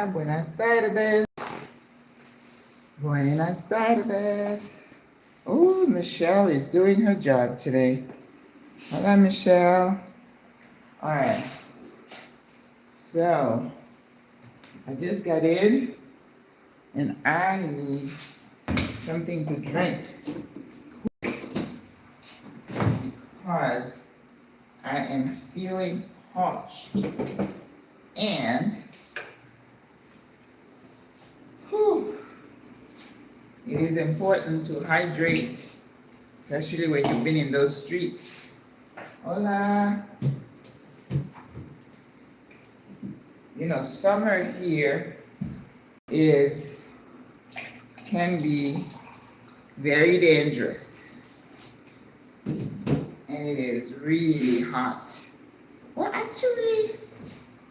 Hola, buenas tardes. Buenas tardes. Oh, Michelle is doing her job today. Hola, Michelle. All right. So, I just got in and I need something to drink because I am feeling parched. And whew, it is important to hydrate, especially when you've been in those streets. Hola. You know, summer here can be very dangerous. And it is really hot. Well, actually, it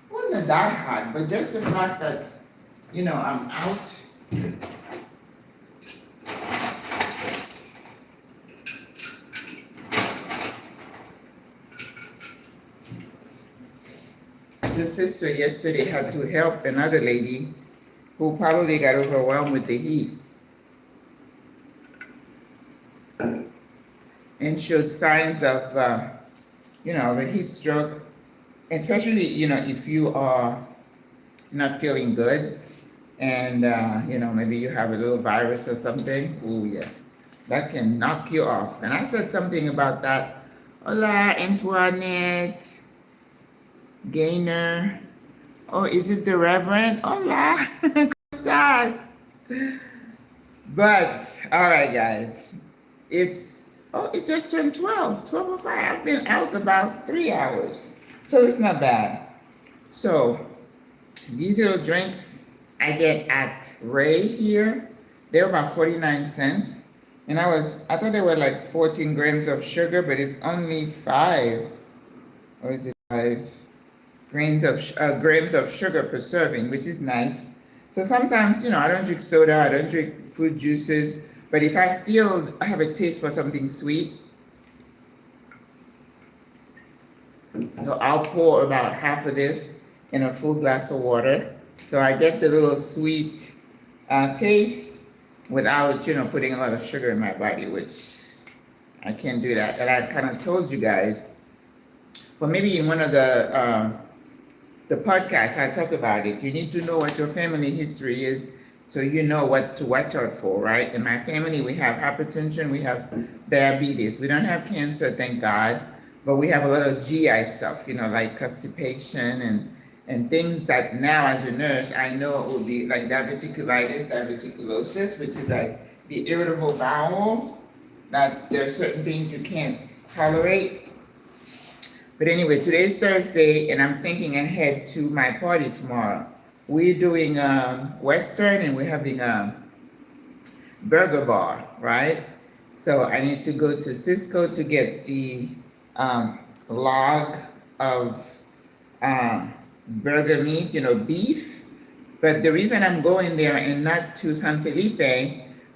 wasn't that hot, but just the fact that, you know, I'm out. The sister yesterday had to help another lady who probably got overwhelmed with the heat and showed signs of, you know, the heat stroke, especially, you know, if you are not feeling good and, you know, maybe you have a little virus or something. Oh, yeah, that can knock you off. And I said something about that. Hola, Antoinette. Gainer. Oh, is it the Reverend? Hola. ¿Cómo estás? But, all right, guys. It just turned 12:05. I've been out about 3 hours. So it's not bad. So, these little drinks I get at Ray here, they're about 49 cents. And I thought they were like 14 grams of sugar, but it's only 5. Or is it 5? Grams of sugar per serving, which is nice. So sometimes, you know, I don't drink soda, I don't drink fruit juices, but if I feel I have a taste for something sweet, so I'll pour about half of this in a full glass of water. So I get the little sweet taste without, you know, putting a lot of sugar in my body, which I can't do that. And I kind of told you guys, well, maybe in one of the podcast, I talk about it. You need to know what your family history is so you know what to watch out for, right? In my family, we have hypertension, we have diabetes. We don't have cancer, thank God, but we have a lot of GI stuff, you know, like constipation and things that now as a nurse, I know it will be like diverticulitis, diverticulosis, which is like the irritable bowel, that there are certain things you can't tolerate. But anyway, today's Thursday, and I'm thinking ahead to my party tomorrow. We're doing Western, and we're having a burger bar, right? So I need to go to Cisco to get the log of burger meat, you know, beef. But the reason I'm going there and not to San Felipe,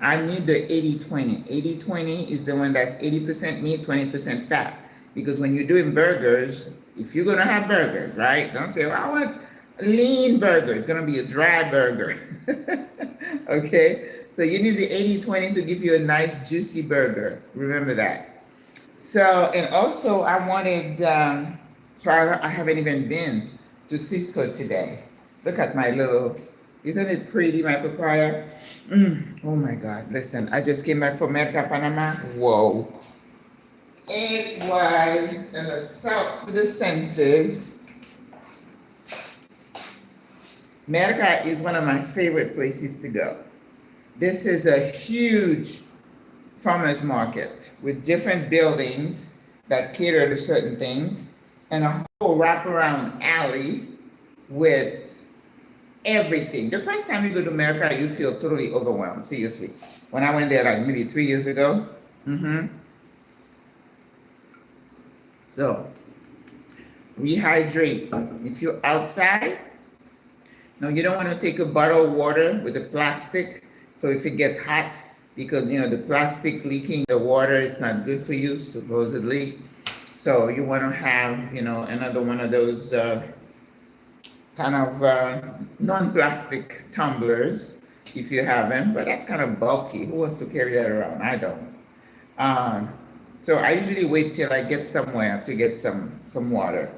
I need the 80-20. 80-20 is the one that's 80% meat, 20% fat. Because when you're doing burgers, if you're gonna have burgers, right? Don't say, well, I want a lean burger. It's gonna be a dry burger. Okay? So you need the 80-20 to give you a nice juicy burger. Remember that. So, and also I wanted, so I haven't even been to Cisco today. Look at my little, isn't it pretty, my papaya? Oh my God, listen, I just came back from Merca, Panama. Whoa. It was an assault to the senses. Merca is one of my favorite places to go. This is a huge farmers market with different buildings that cater to certain things and a whole wraparound alley with everything. The first time you go to Merca, you feel totally overwhelmed, seriously. When I went there like maybe 3 years ago, So, rehydrate. If you're outside, no, you don't want to take a bottle of water with the plastic. So if it gets hot, because, you know, the plastic leaking the water is not good for you, supposedly. So you want to have, you know, another one of those kind of non-plastic tumblers if you have them, but that's kind of bulky. Who wants to carry that around? I don't. Um, so I usually wait till I get somewhere to get some water.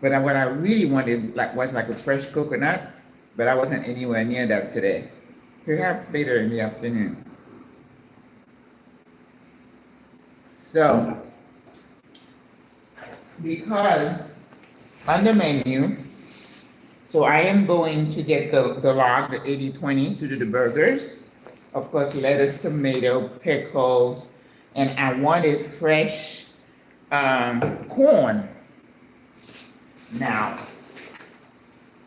But what I really wanted was like a fresh coconut, but I wasn't anywhere near that today. Perhaps later in the afternoon. So, because on the menu, so I am going to get the log, the 80/20 to do the burgers. Of course, lettuce, tomato, pickles, and I wanted fresh corn. Now,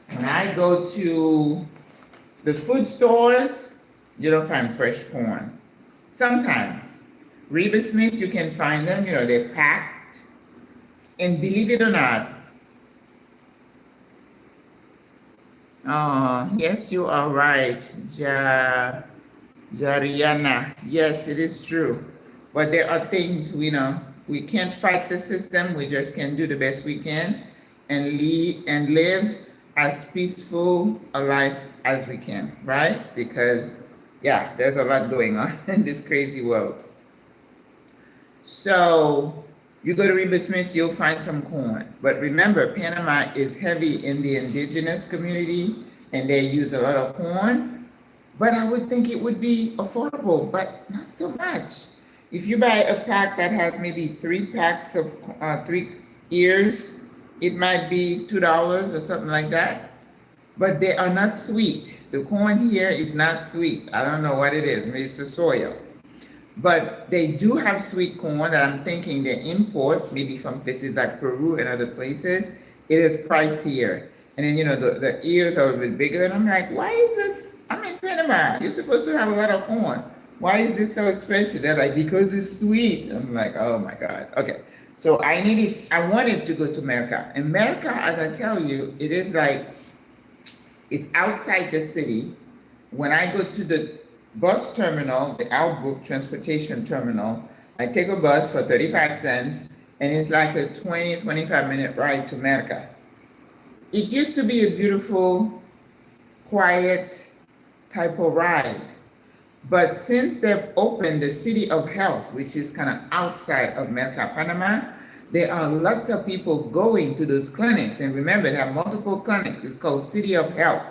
when I go to the food stores, you don't find fresh corn. Sometimes. Reba Smith, you can find them, they're packed. And believe it or not, oh, yes, you are right, Jariana. Yes, it is true. But there are things, we can't fight the system. We just can do the best we can and live as peaceful a life as we can, right? Because, yeah, there's a lot going on in this crazy world. So you go to Reba Smith's, you'll find some corn. But remember, Panama is heavy in the indigenous community, and they use a lot of corn. But I would think it would be affordable, but not so much. If you buy a pack that has maybe 3 packs of 3 ears, it might be $2 or something like that. But they are not sweet. The corn here is not sweet. I don't know what it is. Maybe it's the soil. But they do have sweet corn that I'm thinking they import, maybe from places like Peru and other places. It is pricier. And then, the ears are a bit bigger. And I'm like, why is this? I'm in Panama. You're supposed to have a lot of corn. Why is this so expensive? They're like, because it's sweet. I'm like, oh my God. Okay. So I wanted to go to Merca. And Merca, as I tell you, it is like, it's outside the city. When I go to the bus terminal, the Outbook transportation terminal, I take a bus for 35 cents, and it's like a 25-minute ride to Merca. It used to be a beautiful, quiet type of ride. But since they've opened the City of Health, which is kind of outside of Merca, Panama, there are lots of people going to those clinics. And remember, they have multiple clinics. It's called City of Health.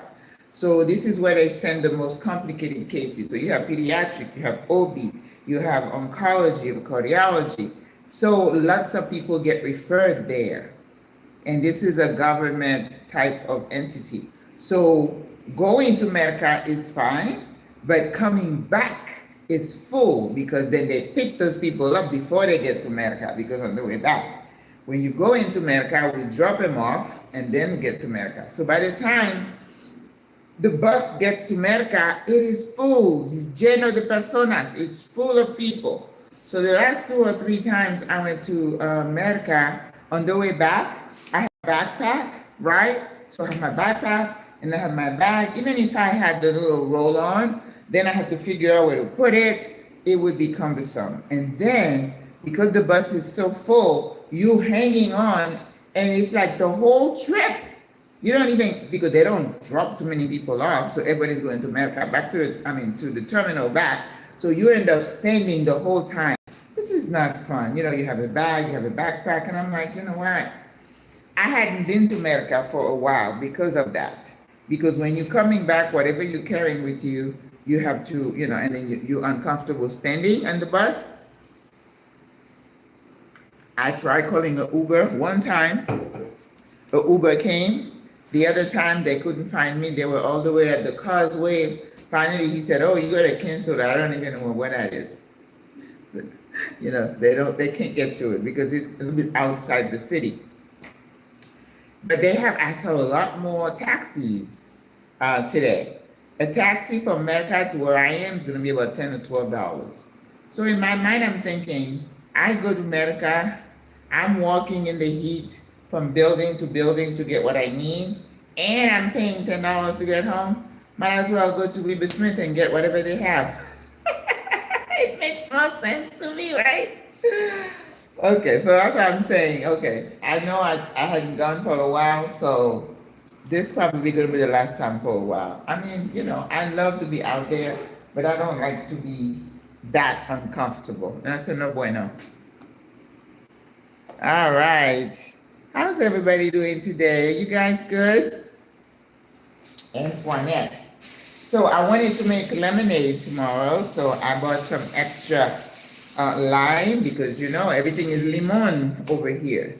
So this is where they send the most complicated cases. So you have pediatric, you have OB, you have oncology, you have cardiology. So lots of people get referred there. And this is a government type of entity. So going to Merca is fine, but coming back it's full, because then they pick those people up before they get to Merca, because on the way back, when you go into Merca, we drop them off and then get to Merca. So by the time the bus gets to Merca, it is full. It's lleno de personas. It's full of people. So the last 2 or 3 times I went to Merca, on the way back, I had a backpack, right? So I have my backpack and I have my bag. Even if I had the little roll-on, then I had to figure out where to put it. It would be cumbersome. And then, because the bus is so full, you hanging on, and it's like the whole trip. You don't even, because they don't drop too many people off, so everybody's going to Merca, to the terminal back. So you end up standing the whole time, which is not fun. You have a bag, you have a backpack, and I'm like, you know what? I hadn't been to Merca for a while because of that. Because when you're coming back, whatever you're carrying with you, you have to, and then you're uncomfortable standing on the bus. I tried calling an Uber one time. An Uber came. The other time they couldn't find me. They were all the way at the causeway. Finally, he said, "Oh, you gotta cancel that." I don't even know what that is. But, they can't get to it because it's a little bit outside the city. But I saw a lot more taxis today. A taxi from Merca to where I am is going to be about $10 or $12. So in my mind, I'm thinking, I go to Merca, I'm walking in the heat from building to building to get what I need, and I'm paying $10 to get home. Might as well go to Reba Smith and get whatever they have. It makes more sense to me, right? Okay, so that's what I'm saying. Okay, I know I hadn't gone for a while, so this probably gonna be the last time for a while. I mean, you know, I love to be out there, but I don't like to be that uncomfortable. That's a no bueno. All right. How's everybody doing today? You guys good? Antoinette. So I wanted to make lemonade tomorrow, so I bought some extra lime because you know everything is limon over here.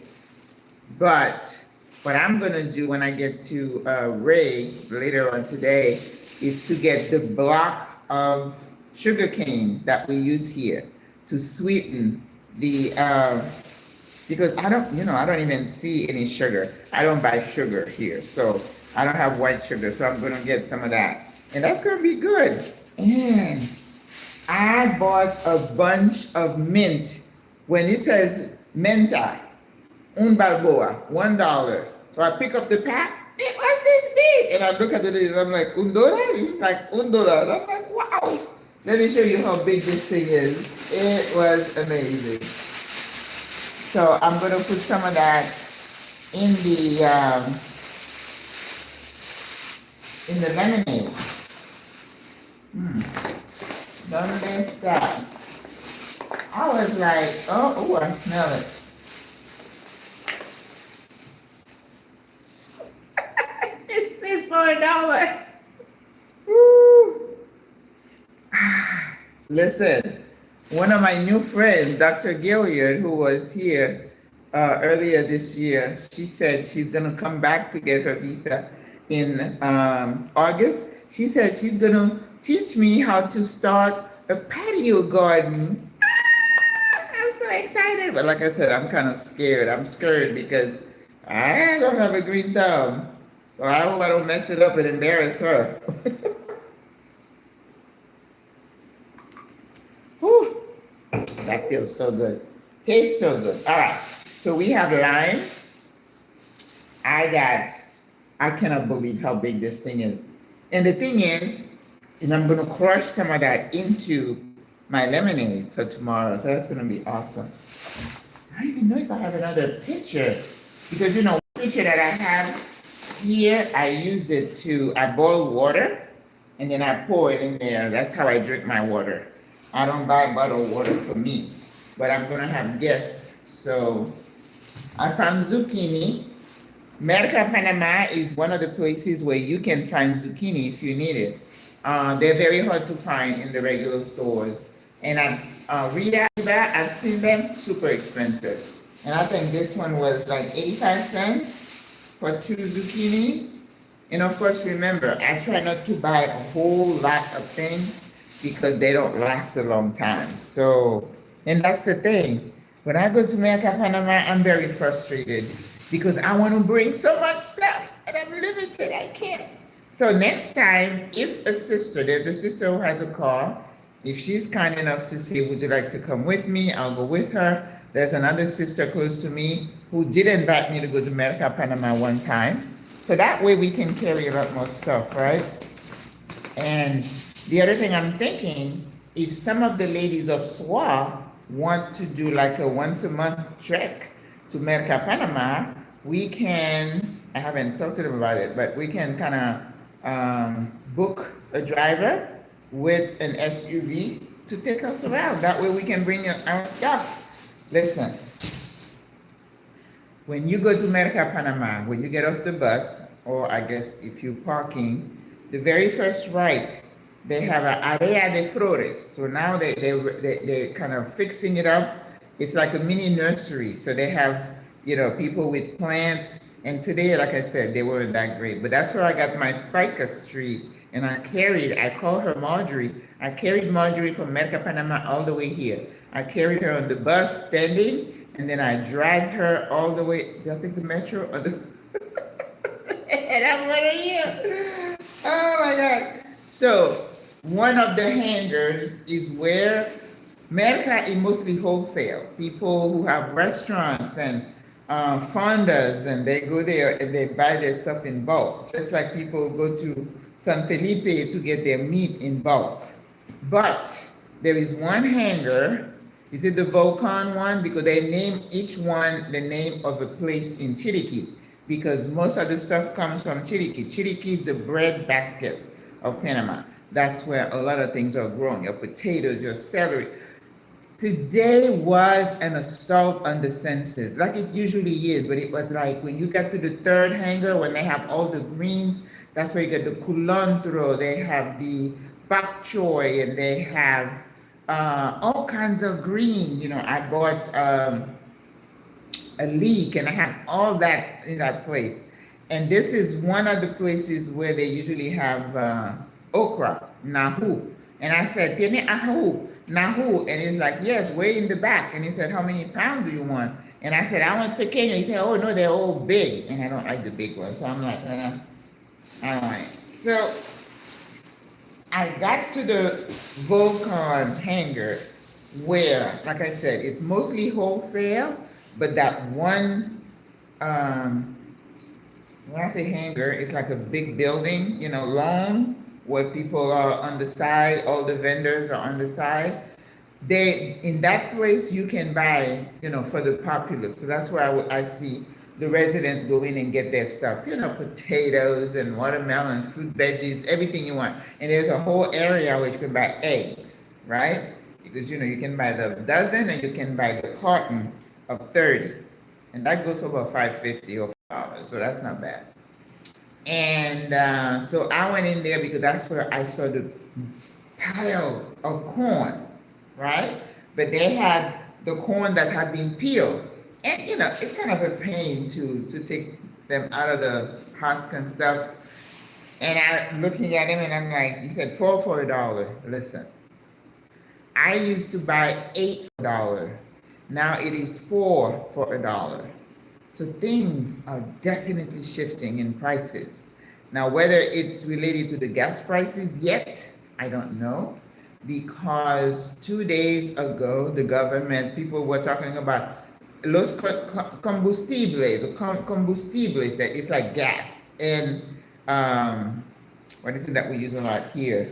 But what I'm gonna do when I get to Ray later on today is to get the block of sugar cane that we use here to sweeten the because I don't even see any sugar. I don't buy sugar here, so I don't have white sugar, so I'm gonna get some of that. And that's gonna be good. And I bought a bunch of mint. When it says menta, un balboa, $1. So I pick up the pack, it was this big. And I look at it and I'm like, $1? It's like $1. I'm like, wow. Let me show you how big this thing is. It was amazing. So I'm gonna put some of that in the lemonade. ¿Dónde está? I was like, oh, I smell it. This is for $1. Woo. Listen, one of my new friends, Dr. Gilliard, who was here earlier this year, she said she's gonna come back to get her visa in August. She said she's gonna teach me how to start a patio garden. I'm so excited. But like I said, I'm kind of scared. I'm scared because I don't have a green thumb. So I hope I don't mess it up and embarrass her. Whew. That feels so good. Tastes so good. All right. So we have lime. I cannot believe how big this thing is. And the thing is, and I'm gonna crush some of that into my lemonade for tomorrow. So that's gonna be awesome. I don't even know if I have another pitcher because you know, the pitcher that I have here, I boil water and then I pour it in there. That's how I drink my water. I don't buy bottled water for me, but I'm gonna have guests. So I found zucchini. Merca, Panama is one of the places where you can find zucchini if you need it. They're very hard to find in the regular stores. And I've seen them super expensive. And I think this one was like 85 cents for 2 zucchini. And of course, remember, I try not to buy a whole lot of things because they don't last a long time. So, and that's the thing. When I go to Merca, Panama, I'm very frustrated because I want to bring so much stuff and I'm limited, I can't. So next time, if there's a sister who has a car, if she's kind enough to say, would you like to come with me? I'll go with her. There's another sister close to me who did invite me to go to Merca, Panama one time. So that way we can carry a lot more stuff, right? And the other thing I'm thinking, if some of the ladies of SWRA want to do like a once a month trek to Merca, Panama, we can, I haven't talked to them about it, but we can kind of book a driver with an SUV to take us around. That way we can bring our stuff. Listen, when you go to Merca, Panama, when you get off the bus, or I guess if you're parking, the very first right, they have an area de flores. So now they're kind of fixing it up. It's like a mini nursery. So they have, you know, people with plants. And today, like I said, they weren't that great. But that's where I got my ficus tree. And I call her Marjorie. I carried Marjorie from Merca, Panama all the way here. I carried her on the bus standing, and then I dragged her all the way, did I take the metro? Or the and I'm right here. Oh my God. So one of the hangars is where Merca is mostly wholesale. People who have restaurants and fondas, and they go there and they buy their stuff in bulk. Just like people go to San Felipe to get their meat in bulk. But there is one hangar. Is it the Volcan one? Because they name each one the name of a place in Chiriquí. because most of the stuff comes from Chiriquí. Chiriquí is the bread basket of Panama. That's where a lot of things are grown, your potatoes, your celery. Today was an assault on the senses, like it usually is, but it was like when you got to the third hanger, when they have all the greens, that's where you get the culantro, they have the bok choy, and they have all kinds of green. I bought a leek, and I have all that in that place. And this is one of the places where they usually have okra, nahu. And I said, "Tiene ahu, nahu?" And he's like, "Yes, way in the back." And he said, "How many pounds do you want?" And I said, "I want pequeño." He said, "Oh, no, they're all big." And I don't like the big ones. So I'm like, I don't want it. So I got to the Volcon hanger where, like I said, it's mostly wholesale, but that one, when I say hanger, it's like a big building, long, where people are on the side, all the vendors are on the side. In that place, you can buy, for the populace. So that's where I see the residents go in and get their stuff, potatoes and watermelon, fruit, veggies, everything you want. And there's a whole area where you can buy eggs, right? Because, you can buy the dozen and you can buy the carton of 30. And that goes for about $5.50 or $4, so that's not bad. And so I went in there because that's where I saw the pile of corn, right? But they had the corn that had been peeled. And, it's kind of a pain to take them out of the husk and stuff. And I'm looking at him and I'm like, he said, 4 for $1. Listen, I used to buy 8 for $1. Now it is 4 for $1. So things are definitely shifting in prices. Now, whether it's related to the gas prices yet, I don't know. Because 2 days ago, the government, people were talking about los combustibles, that it's like gas. And what is it that we use a lot here?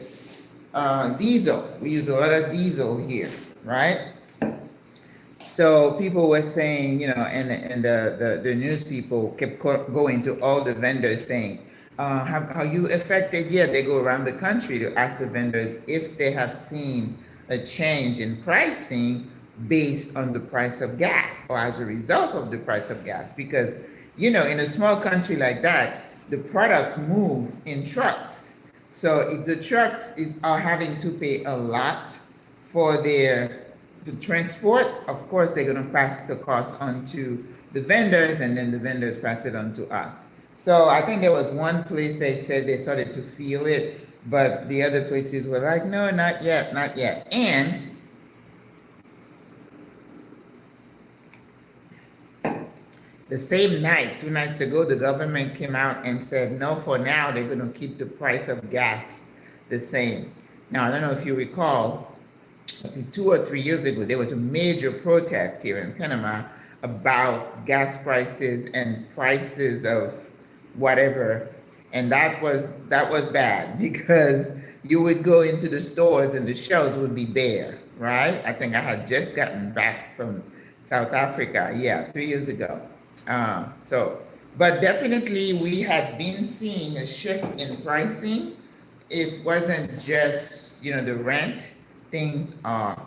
Diesel. We use a lot of diesel here, right? So people were saying, and the news people kept going to all the vendors saying, how you affected? Yeah, they go around the country to ask the vendors if they have seen a change in pricing based on the price of gas or as a result of the price of gas. Because, in a small country like that, the products move in trucks. So if the trucks are having to pay a lot for the transport, of course, they're going to pass the cost on to the vendors, and then the vendors pass it on to us. So I think there was one place they said they started to feel it, but the other places were like, no, not yet, not yet. And the same night, 2 nights ago, the government came out and said, no, for now, they're going to keep the price of gas the same. Now, I don't know if you recall, 2 or 3 years ago, there was a major protest here in Panama about gas prices and prices of whatever. And that was bad, because you would go into the stores and the shelves would be bare, right? I think I had just gotten back from South Africa, 3 years ago. But definitely we had been seeing a shift in pricing. It wasn't just, the rent. Things are,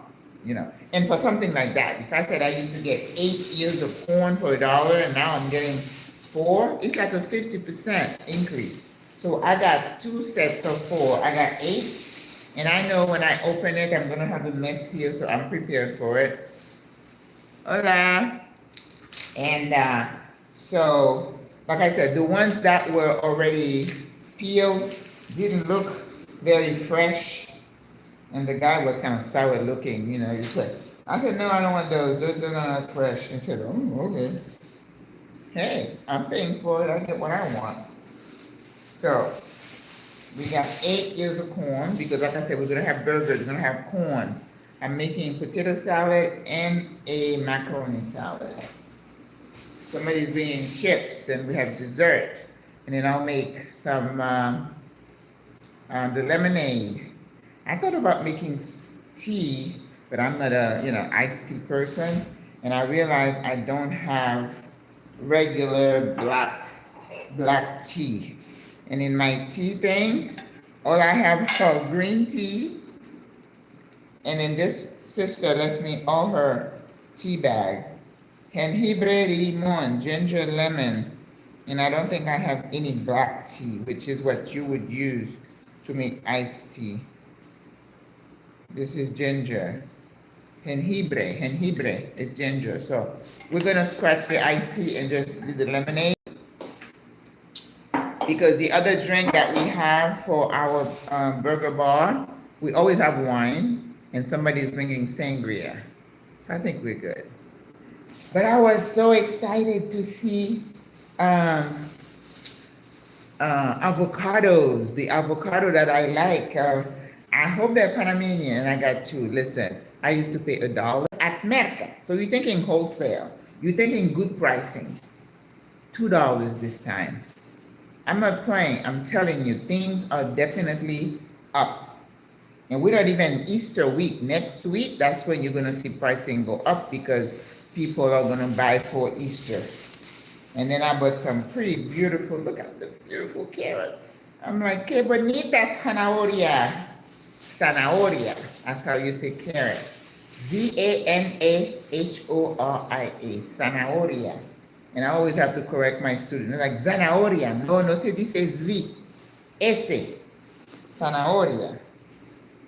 and for something like that, if I said I used to get 8 ears of corn for $1 and now I'm getting 4, it's like a 50% increase. So I got 2 sets of 4. I got 8, and I know when I open it, I'm gonna have a mess here, so I'm prepared for it. Hola. And so, like I said, the ones that were already peeled didn't look very fresh. And the guy was kind of sour looking, he said, I said, no, I don't want those. Those are not fresh. He said, oh, okay. Hey, I'm paying for it. I get what I want. So we got 8 ears of corn, because like I said, we're going to have burgers. We're going to have corn. I'm making potato salad and a macaroni salad. Somebody's bringing chips, and we have dessert. And then I'll make some, the lemonade. I thought about making tea, but I'm not a, iced tea person. And I realized I don't have regular black tea. And in my tea thing, all I have are green tea. And then this sister left me all her tea bags. Jengibre, limon, ginger, lemon. And I don't think I have any black tea, which is what you would use to make iced tea. This is ginger. Jengibre is ginger. So we're gonna scratch the iced tea and just do the lemonade. Because the other drink that we have for our burger bar, we always have wine, and somebody's bringing sangria. So I think we're good. But I was so excited to see avocados, the avocado that I like. I hope they're Panamanian, and I got two. Listen, I used to pay $1 at Merca. So you're thinking wholesale. You're thinking good pricing. $2 this time. I'm not playing. I'm telling you, things are definitely up. And we're not even Easter week. Next week, that's when you're going to see pricing go up because people are going to buy for Easter. And then I bought some pretty beautiful, look at the beautiful carrot. I'm like, que bonita zanahoria. Zanahoria. That's how you say carrot. Zanahoria. Zanahoria. And I always have to correct my students. They're like, zanahoria. No, say this is Z. Ese. Zanahoria.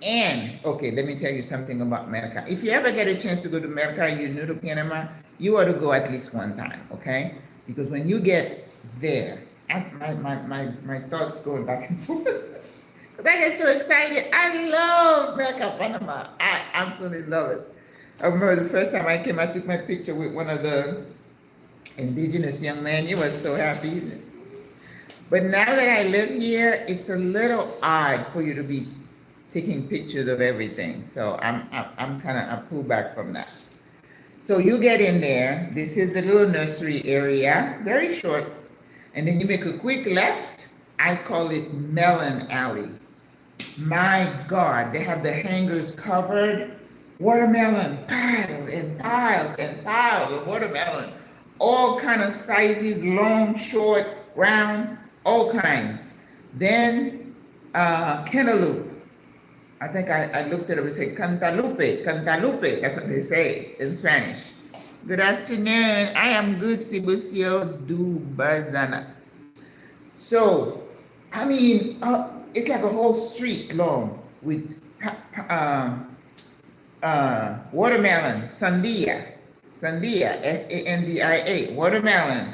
And, okay, let me tell you something about Merca. If you ever get a chance to go to Merca, you're new to Panama, you ought to go at least one time, okay? Because when you get there, my thoughts going back and forth. Because I get so excited. I love Merca, Panama. I absolutely love it. I remember the first time I came, I took my picture with one of the indigenous young men. He was so happy. But now that I live here, it's a little odd for you to be taking pictures of everything. So I'm kind of, I pull back from that. So you get in there. This is the little nursery area, very short. And then you make a quick left. I call it Melon Alley. My God, they have the hangers covered. Watermelon, piles and piles and piles of watermelon. All kind of sizes, long, short, round, all kinds. Then cantaloupe. I think I looked at it and said cantaloupe, cantaloupe. That's what they say in Spanish. Good afternoon. I am good, Sibucio du Bazana. So, I mean, it's like a whole street long with watermelon, sandia, Sandia, watermelon,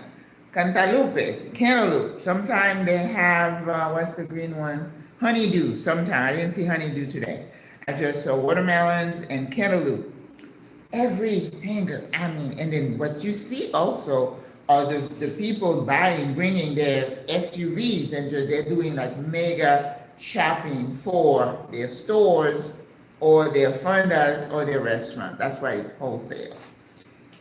cantaloupes, cantaloupe. Sometimes they have, what's the green one? Honeydew. Sometimes I didn't see honeydew today. I just saw watermelons and cantaloupe. Every hanger, I mean, and then what you see also are the people bringing their SUVs, and they're doing like mega shopping for their stores or their fondas or their restaurant. That's why it's wholesale.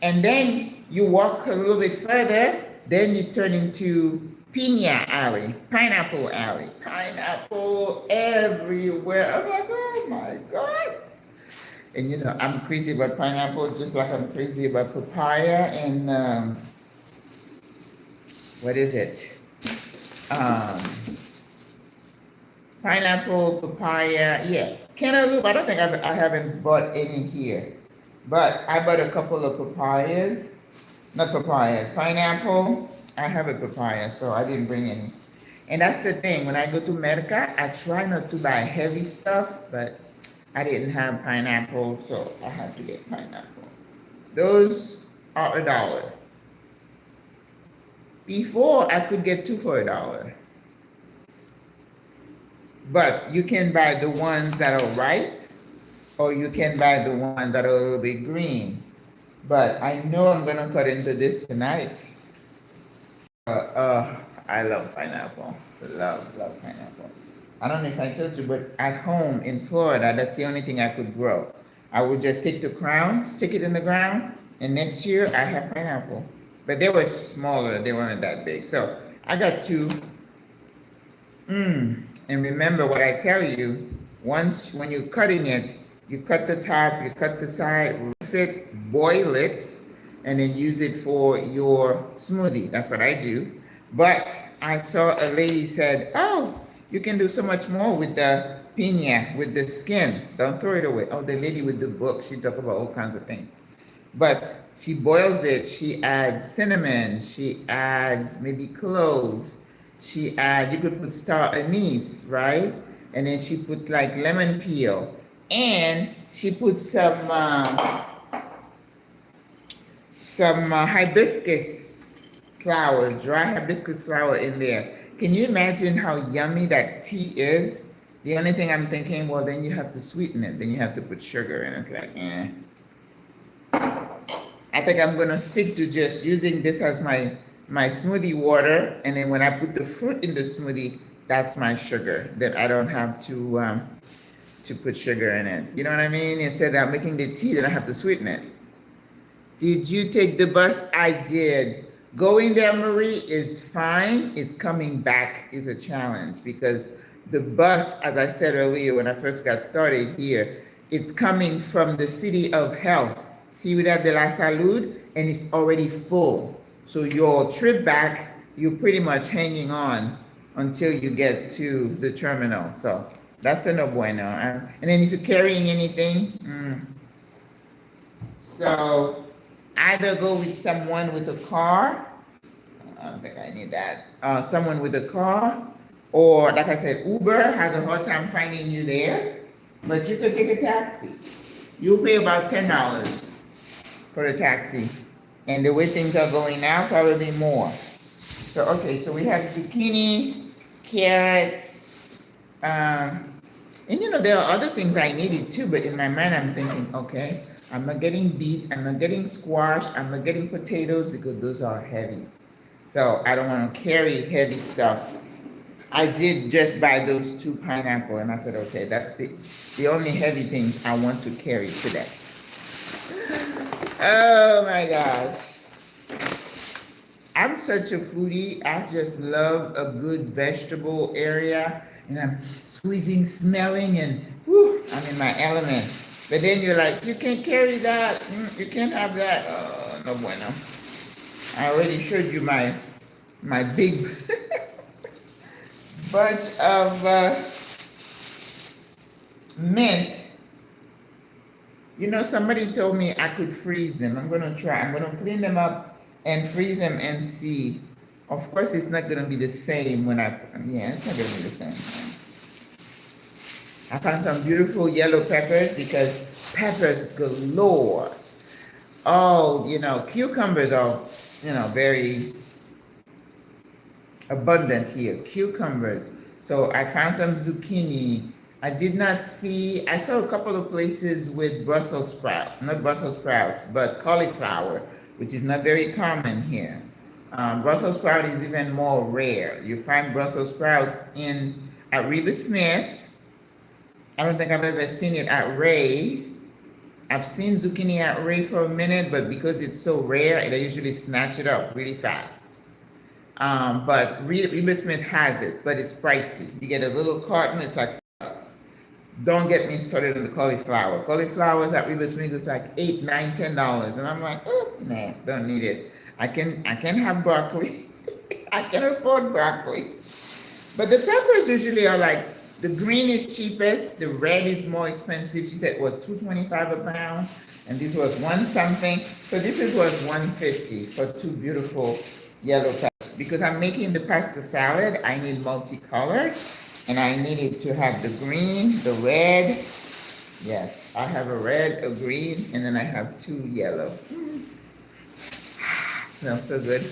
And then you walk a little bit further, then you turn into Piña Alley, Pineapple Alley, pineapple everywhere. I'm like, oh my God. And you know, I'm crazy about pineapple, just like I'm crazy about papaya and, what is it? Pineapple, papaya, yeah. Cantaloupe, I don't think I haven't bought any here. But I bought a couple of papayas, not papayas, pineapple. I have a papaya, so I didn't bring any. And that's the thing, when I go to Merca, I try not to buy heavy stuff, but I didn't have pineapple, so I had to get pineapple. Those are $1. Before, I could get 2 for $1. But you can buy the ones that are ripe, or you can buy the ones that are a little bit green. But I know I'm gonna cut into this tonight. I love pineapple. Love pineapple. I don't know if I told you, but at home in Florida, that's the only thing I could grow. I would just take the crown, stick it in the ground, and next year I have pineapple. But they were smaller, they weren't that big. So I got 2. And remember what I tell you, once when you're cutting it, you cut the top, you cut the side, rinse it, boil it, and then use it for your smoothie. That's what I do. But I saw a lady said, oh, you can do so much more with the piña, with the skin. Don't throw it away. Oh, the lady with the book, she talked about all kinds of things. But she boils it, she adds cinnamon, she adds maybe cloves, she adds, you could put star anise, right? And then she put like lemon peel, and she put some hibiscus flower, dry hibiscus flower in there. Can you imagine how yummy that tea is? The only thing I'm thinking, well, then you have to sweeten it. Then you have to put sugar in. It's like, eh. I think I'm gonna stick to just using this as my smoothie water, and then when I put the fruit in the smoothie, that's my sugar. Then I don't have to put sugar in it. You know what I mean? Instead of making the tea, then I have to sweeten it. Did you take the bus? I did. Going there, Marie, is fine. It's coming back is a challenge because the bus, as I said earlier when I first got started here, it's coming from the City of Health, Ciudad de la Salud, and it's already full. So your trip back, you're pretty much hanging on until you get to the terminal. So that's a no bueno. And then if you're carrying anything, so either go with someone with a car. I don't think I need that. Someone with a car, or like I said, Uber has a hard time finding you there, but you could take a taxi. You'll pay about $10 for the taxi. And the way things are going now, probably more. So, okay, so we have zucchini, carrots, and you know, there are other things I needed too, but in my mind I'm thinking, okay, I'm not getting beets, I'm not getting squash, I'm not getting potatoes because those are heavy. So I don't want to carry heavy stuff. I did just buy those 2 pineapple, and I said, okay, that's the only heavy things I want to carry today. Oh my gosh. I'm such a foodie. I just love a good vegetable area, and I'm squeezing, smelling, and whew, I'm in my element. But then you're like, you can't carry that. You can't have that. Oh, no bueno. I already showed you my big bunch of mint. You know, somebody told me I could freeze them. I'm gonna try. I'm gonna clean them up and freeze them and see. Of course, it's not gonna be the same when it's not gonna be the same. I found some beautiful yellow peppers because peppers galore. Oh, you know, cucumbers are, you know, very abundant here. Cucumbers. So I found some zucchini. I did not see, I saw a couple of places with Brussels sprouts, not Brussels sprouts, but cauliflower, which is not very common here. Brussels sprout is even more rare. You find Brussels sprouts at Reba Smith. I don't think I've ever seen it at Ray. I've seen zucchini at Ray for a minute, but because it's so rare, they usually snatch it up really fast. But Reba Smith has it, but it's pricey. You get a little carton, it's like $5. Don't get me started on the cauliflower. Cauliflowers at Reba Smith is like $8, $9, $10. And I'm like, oh, man, don't need it. I can have broccoli. I can afford broccoli. But the peppers usually are like, the green is cheapest, the red is more expensive. She said, what, $2.25 a pound? And this was one something. So this was $1.50 for 2 beautiful yellow peppers. Because I'm making the pasta salad, I need multicolored. And I needed to have the green, the red. Yes, I have a red, a green, and then I have 2 yellow. Smells so good.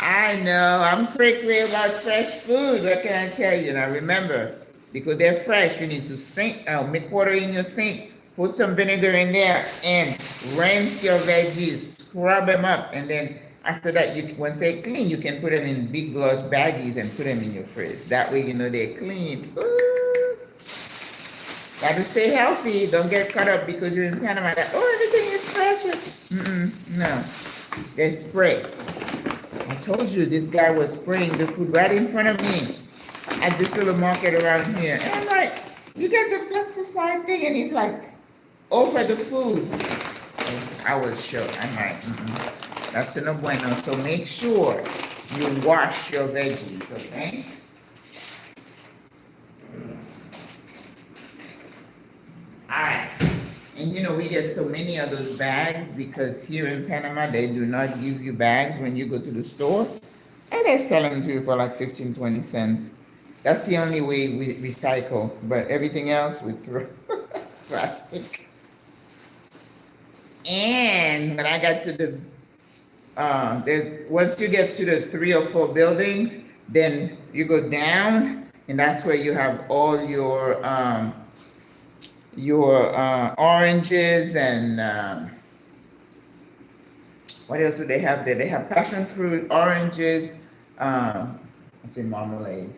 I know, I'm prickly about fresh food. What can I tell you? Now remember, because they're fresh, you need to make water in your sink, put some vinegar in there, and rinse your veggies, scrub them up, and then after that, once they're clean, you can put them in big gloss baggies and put them in your fridge. That way, you know they're clean. Ooh. Got to stay healthy. Don't get caught up because you're in Panama. Everything is fresh. No, they spray. I told you this guy was spraying the food right in front of me at this little market around here. And I'm like, you get the plexicide thing, and he's like, over the food. I will show. I'm like, that's no bueno. So make sure you wash your veggies, okay? All right. And you know, we get so many of those bags because here in Panama, they do not give you bags when you go to the store. And they sell them to you for like 15, 20 cents. That's the only way we recycle. But everything else, we throw plastic. And when I got to once you get to the 3 or 4 buildings, then you go down, and that's where you have all your oranges and what else do they have there? They have passion fruit, oranges, I say marmalade.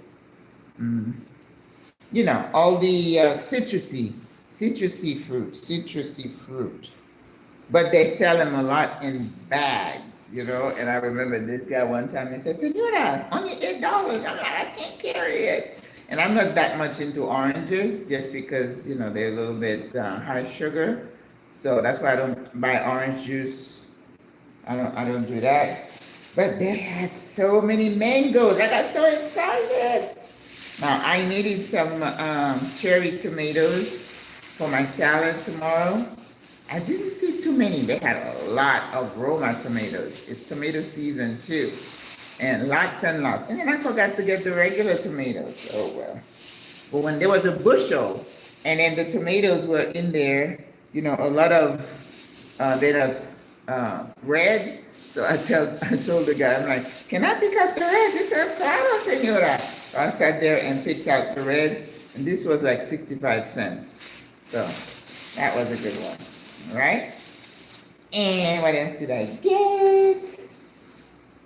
You know, all the citrusy fruit. But they sell them a lot in bags, you know. And I remember this guy one time, he said, Senora, only $8. I'm like, I can't carry it. And I'm not that much into oranges just because, you know, they're a little bit high sugar. So that's why I don't buy orange juice. I don't do that. But they had so many mangoes. I got so excited. Now, I needed some cherry tomatoes for my salad tomorrow. I didn't see too many. They had a lot of Roma tomatoes. It's tomato season too. And lots and lots. And then I forgot to get the regular tomatoes. Oh well. But when there was a bushel, and then the tomatoes were in there, you know, a lot of, they're not red. So I told the guy, I'm like, can I pick out the red? He said, claro, senora. So I sat there and picked out the red. And this was like 65 cents. So that was a good one. Right? And what else did I get?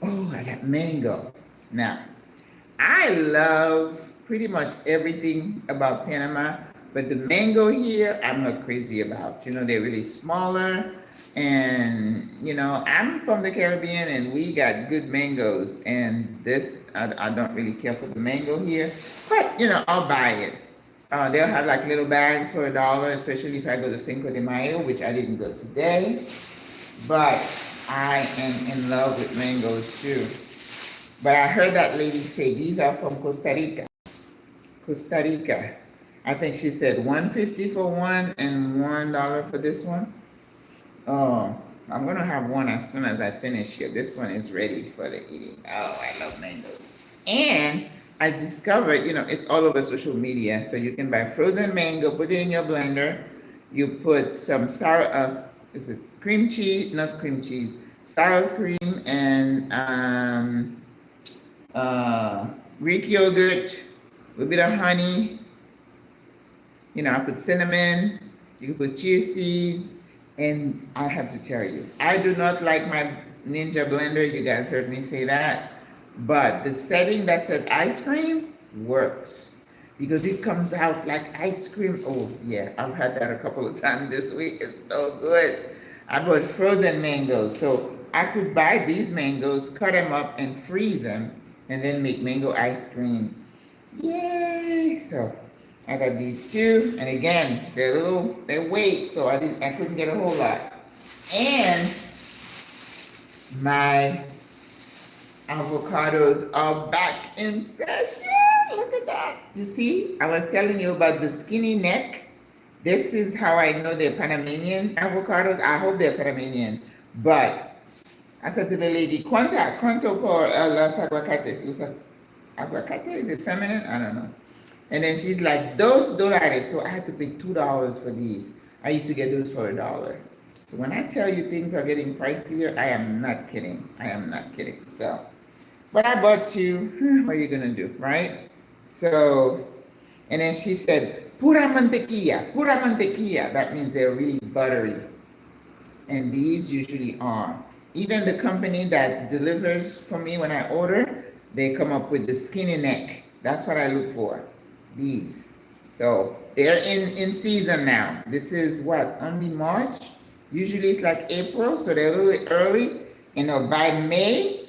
Oh, I got mango. Now, I love pretty much everything about Panama, but the mango here, I'm not crazy about. You know, they're really smaller. And, you know, I'm from the Caribbean and we got good mangoes. And this, I don't really care for the mango here. But, you know, I'll buy it. They'll have like little bags for $1, especially if I go to Cinco de Mayo, which I didn't go today. But I am in love with mangoes too. But I heard that lady say these are from Costa Rica. Costa Rica. I think she said $1.50 for one and $1 for this one. Oh, I'm gonna have one as soon as I finish here. This one is ready for the eating. Oh, I love mangoes. And I discovered, you know, it's all over social media. So you can buy frozen mango, put it in your blender. You put some sour, is it cream cheese? Not cream cheese, sour cream and Greek yogurt, a little bit of honey. You know, I put cinnamon. You can put chia seeds. And I have to tell you, I do not like my Ninja blender. You guys heard me say that. But the setting that said ice cream works because it comes out like ice cream. Oh, yeah, I've had that a couple of times this week. It's so good. I bought frozen mangoes. So I could buy these mangoes, cut them up and freeze them, and then make mango ice cream. Yay! So I got these two. And again, they weight, so I couldn't get a whole lot. And my avocados are back in session. Look at that. You see, I was telling you about the skinny neck. This is how I know they're Panamanian avocados. I hope they're Panamanian. But I said to the lady, ¿Cuánto por los aguacate? Aguacate, is it feminine? I don't know. And then she's like, $2. So I had to pay $2 for these. I used to get those for $1. So when I tell you things are getting pricier, I am not kidding. I am not kidding. So, but I bought two. What are you going to do, right? So, and then she said, pura mantequilla, pura mantequilla. That means they're really buttery. And these usually are. Even the company that delivers for me when I order, they come up with the skinny neck. That's what I look for. These. So they're in season now. This is what, only March? Usually it's like April, so they're a little early. You know, by May,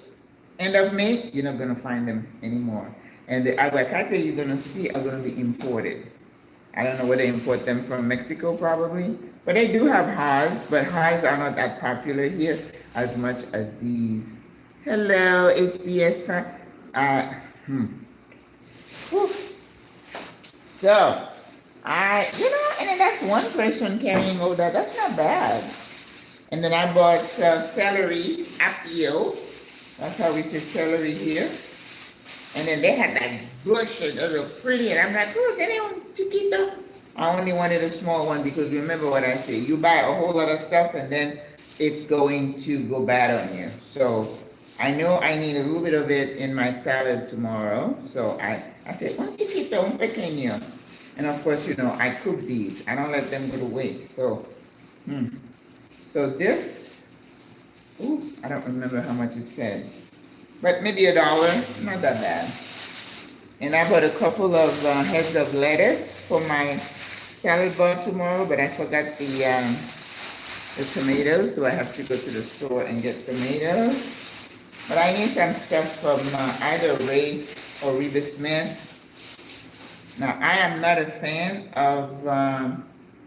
end of May, you're not gonna find them anymore. And the aguacate you're gonna see are gonna be imported. I don't know where they import them from, Mexico probably, But they do have haas, but haas are not that popular here as much as these. Hello, HBS fan. Hmm. Whew. So, and then that's one person carrying all that. That's not bad. And then I bought celery, apio. That's how we say celery here. And then they had that bushes, they were pretty. And I'm like, oh, they don't want chiquito. I only wanted a small one because remember what I say. You buy a whole lot of stuff and then it's going to go bad on you. So I know I need a little bit of it in my salad tomorrow. So I said, un chiquito, un pequeño. And of course, I cook these. I don't let them go to waste. So, So this, I don't remember how much it said. But maybe $1, not that bad. And I bought a couple of heads of lettuce for my salad bar tomorrow, but I forgot the tomatoes, so I have to go to the store and get tomatoes. But I need some stuff from either Ray or Reba Smith. Now, I am not a fan of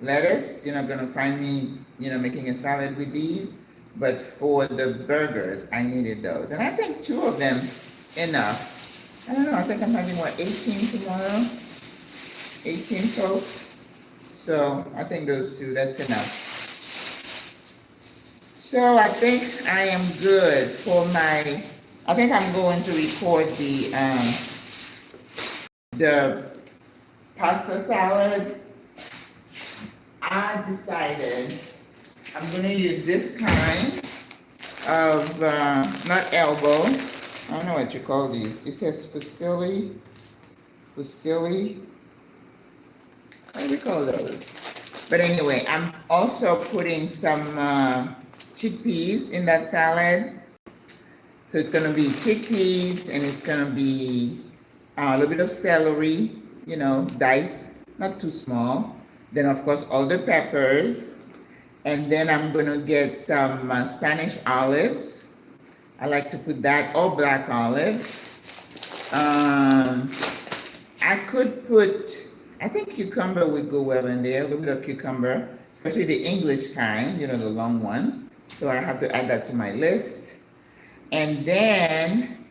lettuce. You're not going to find me, making a salad with these. But for the burgers, I needed those. And I think 2 of them enough. I don't know, I think I'm having, 18 tomorrow? 18 folks. So I think those 2, that's enough. So I think I am good for I think I'm going to record the pasta salad. I decided I'm going to use this kind of, not elbow. I don't know what you call these. It says fusilli. What do we call those? But anyway, I'm also putting some chickpeas in that salad. So it's going to be chickpeas and it's going to be a little bit of celery, diced, not too small. Then, of course, all the peppers. And then I'm going to get some Spanish olives. I like to put that, or black olives. I could put, I think cucumber would go well in there, a little bit of cucumber, especially the English kind, the long one. So I have to add that to my list. And then,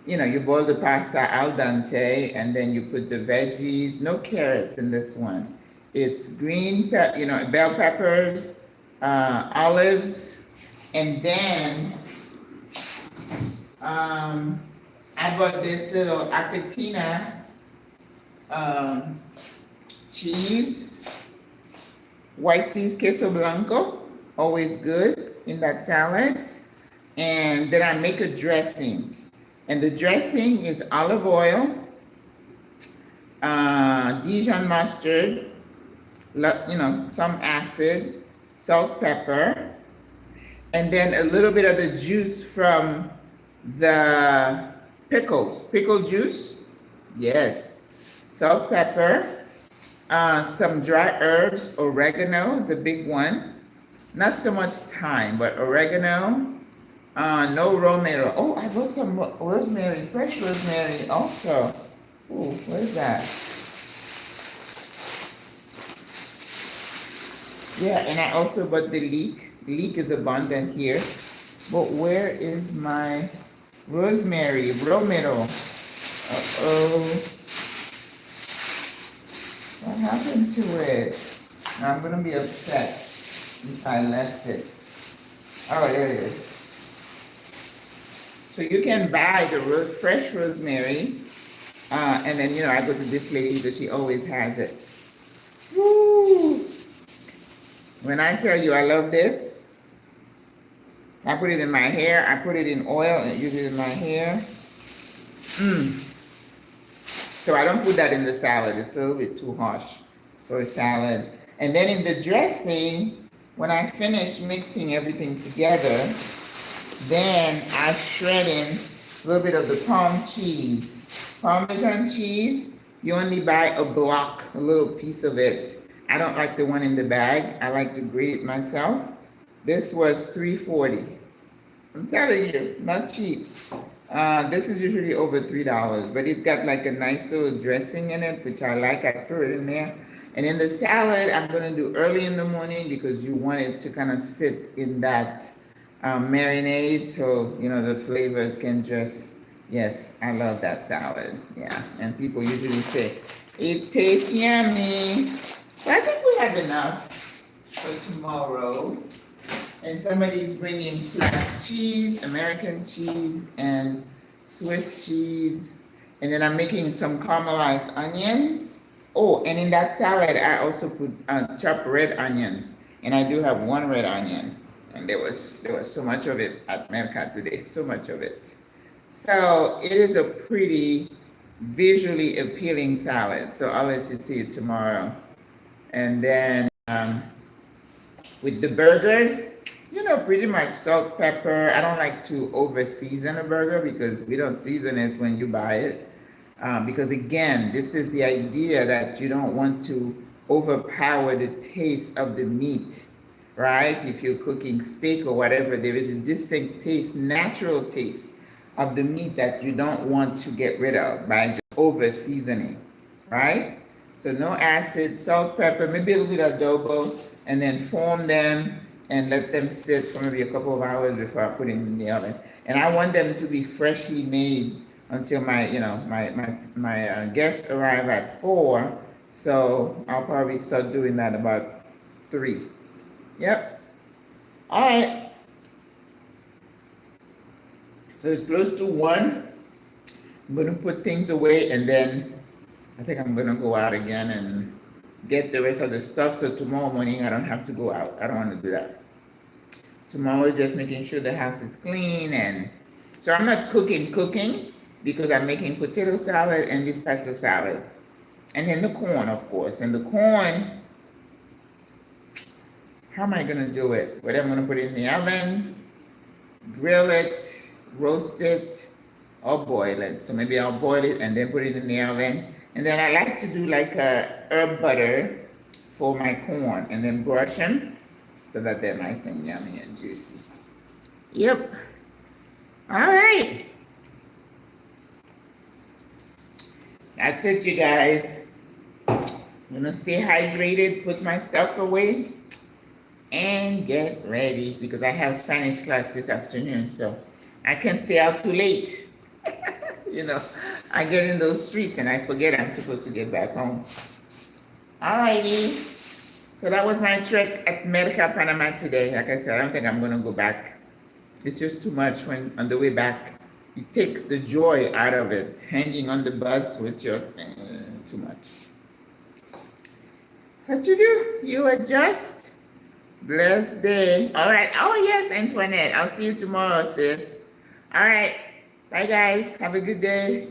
you boil the pasta al dente, and then you put the veggies, no carrots in this one. It's green, bell peppers, olives, and then I bought this little Argentina cheese, white cheese, queso blanco, always good in that salad. And then I make a dressing. And the dressing is olive oil, Dijon mustard, some acid, salt, pepper, and then a little bit of the juice from the pickle juice. Yes. Salt, pepper, some dry herbs, oregano is a big one. Not so much thyme, but oregano. No rosemary. Oh, I bought some rosemary, fresh rosemary also. Oh, what is that? Yeah, and I also bought the leek. Leek is abundant here. But where is my rosemary? Romero. Uh-oh. What happened to it? I'm going to be upset if I left it. Oh, there it is. So you can buy the fresh rosemary. And then, I go to this lady because she always has it. Woo! When I tell you I love this, I put it in my hair, I put it in oil and use it in my hair. So I don't put that in the salad. It's a little bit too harsh for a salad. And then in the dressing, when I finish mixing everything together, then I shred in a little bit of the Parm cheese. Parmesan cheese, you only buy a block, a little piece of it. I don't like the one in the bag. I like to grate it myself. This was $3.40. I'm telling you, not cheap. This is usually over $3, but it's got like a nice little dressing in it, which I like. I threw it in there. And in the salad, I'm gonna do early in the morning because you want it to kind of sit in that marinade, so you know the flavors can just. Yes, I love that salad. Yeah, and people usually say it tastes yummy. But I think we have enough for tomorrow. And somebody's bringing sliced cheese, American cheese, and Swiss cheese. And then I'm making some caramelized onions. Oh, and in that salad, I also put chopped red onions. And I do have one red onion. And there was so much of it at Merca today, so much of it. So it is a pretty visually appealing salad. So I'll let you see it tomorrow. And then with the burgers, you know, pretty much salt, pepper. I don't like to over season a burger because we don't season it when you buy it. Because again, this is the idea that you don't want to overpower the taste of the meat, right? If you're cooking steak or whatever, there is a distinct taste, natural taste of the meat that you don't want to get rid of by over seasoning, right? So no acid, salt, pepper, maybe a little bit of adobo, and then form them and let them sit for maybe a couple of hours before I put them in the oven. And I want them to be freshly made until my, you know, my guests arrive at 4. So I'll probably start doing that about 3. Yep. All right. So it's close to 1. I'm going to put things away, and then I think I'm going to go out again and get the rest of the stuff. So tomorrow morning, I don't have to go out. I don't want to do that. Tomorrow is just making sure the house is clean. And so I'm not cooking because I'm making potato salad and this pasta salad. And then the corn, of course. And the corn, how am I going to do it? Whether I'm going to put it in the oven, grill it, roast it, or boil it. So maybe I'll boil it and then put it in the oven. And then I like to do like a herb butter for my corn and then brush them so that they're nice and yummy and juicy. Yep. All right. That's it, you guys. I'm gonna stay hydrated, put my stuff away, and get ready because I have Spanish class this afternoon, so I can't stay out too late. You know, I get in those streets and I forget I'm supposed to get back home. Alrighty. So that was my trek at Merca, Panama today. Like I said, I don't think I'm gonna go back. It's just too much when on the way back. It takes the joy out of it. Hanging on the bus with your too much. What you do? You adjust. Blessed day. All right. Oh yes, Antoinette. I'll see you tomorrow, sis. All right. Bye guys. Have a good day.